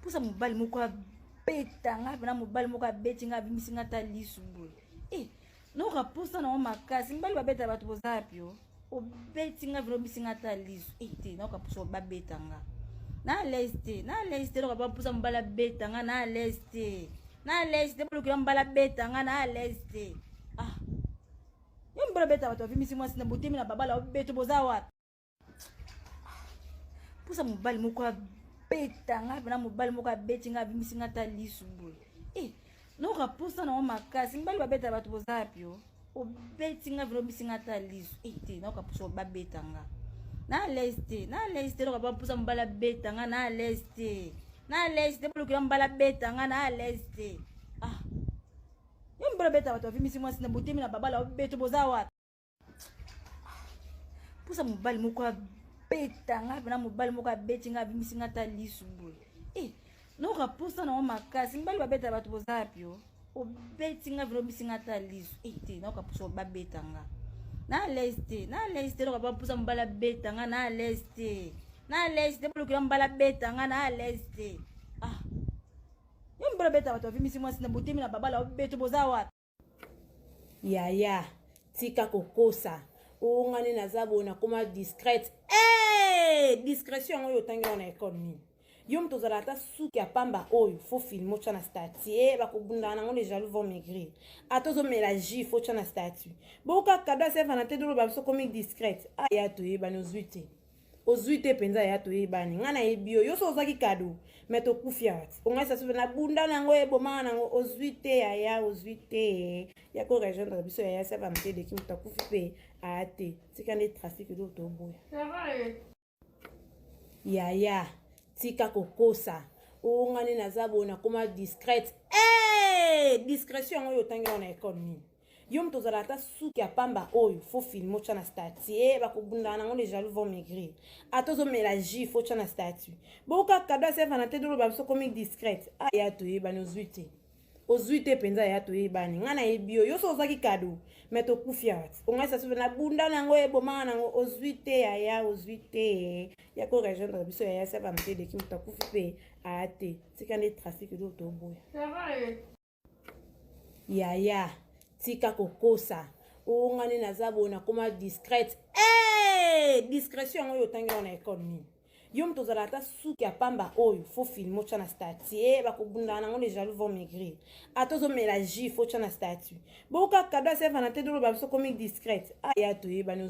Pusa mobali moko abeta nga na mobali moko abeti nga abimisi nga ata lisu boye noka pusa nango makasi mibali babeta bato boza api obeti nga vilo obimisi nga ata lisu te noka pusa babeta nga na leste noka bapusa mobali abeta nga na leste bolukila mobali abeta nga na leste yo mobali abeta bato bavimisi mwasi na botemi na babala obeto boza wapi pusa mobali moko abeta nga na mobali moko abeti nga abimisi nga ata lisu boye noka pusa nango makasi mibali babeta bato boza api obeti nga vilo obimisi nga ata lisu te noka pusa babeta nga na leste noka bapusa mobali abeta nga na leste bolukila mobali abeta nga na leste yo mobali abeta bato bavimisi mwasi na botemi na babala obeto boza wapi pusa mobali moko abeta nga na mobali moko abeti nga abimisi nga ata lisu boye noka pusa nango makasi mibali babeta bato boza api obeti nga vilo obimisi nga ata lisu te noka pusa babeta nga na leste noka bapusa mobali abeta nga na leste bolukila mobali abeta nga na leste yo mobali abeta bato bavimisi mwasi na botemi na babala obeto boza wapi yaya tika kokosa ongani naza bona koma discrète discrétion oyo otangi wana ekole nini yo moto ozala ata suki ya pamba oyo fo filme otya na statut bakobundana nango les jaloux vont maigrir ata ozomela jus fo otya na statut boka kado asefana te doloba biso komi discrète aya toyebani ozwi te mpenza ya toyebani ngai nayebi yo so ozwaki kado me tokufi ati ongaisa sope nabundana yango ebomanga nango ozwi te yaya ozwi te ya korejoindre biso yaya asefana te deki moto akufi mpe aya te tika nde trafic elo toboya yaya tika kokosa ongani naza bona koma discrète discrétion oyo otangi wana ekole nini yo moto ozala ata suki ya pamba oyo fo filme otya na statut bakobundana nango les jaloux vont maigrir ata ozomela jus fo otya na statut boka kado asefana te doloba biso komi discrète aya toyebani ozwi te mpenza ya toyebani ngai nayebi yo so ozwaki kado me tokufi ati ongaisa sope nabundana yango ebomanga nango ozwi te yaya ozwi te ya korejoindre biso yaya asefana te deki moto akufi mpe aya te tika nde trafic elo toboya yaya tika kokosa ongani naza bona koma discrète discrétion oyo otangi wana ekole nini yo moto ozala ata suki ya pamba oyo fo filme otya na statut bakobundana nango les jaloux vont maigrir ata ozomela jus fo otya na statut boka kado asefana te doloba biso komi discrète aya toyebani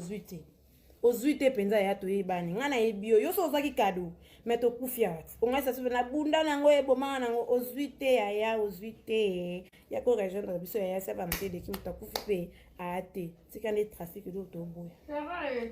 ozwi te mpenza ya toyebani ngai nayebi yo so ozwaki kado me tokufi ati ongaisa sope nabundana yango ebomanga nango ozwi te yaya ozwi te ya korejoindre biso yaya asefana te deki moto akufi mpe aya te tika nde trafic elo toboya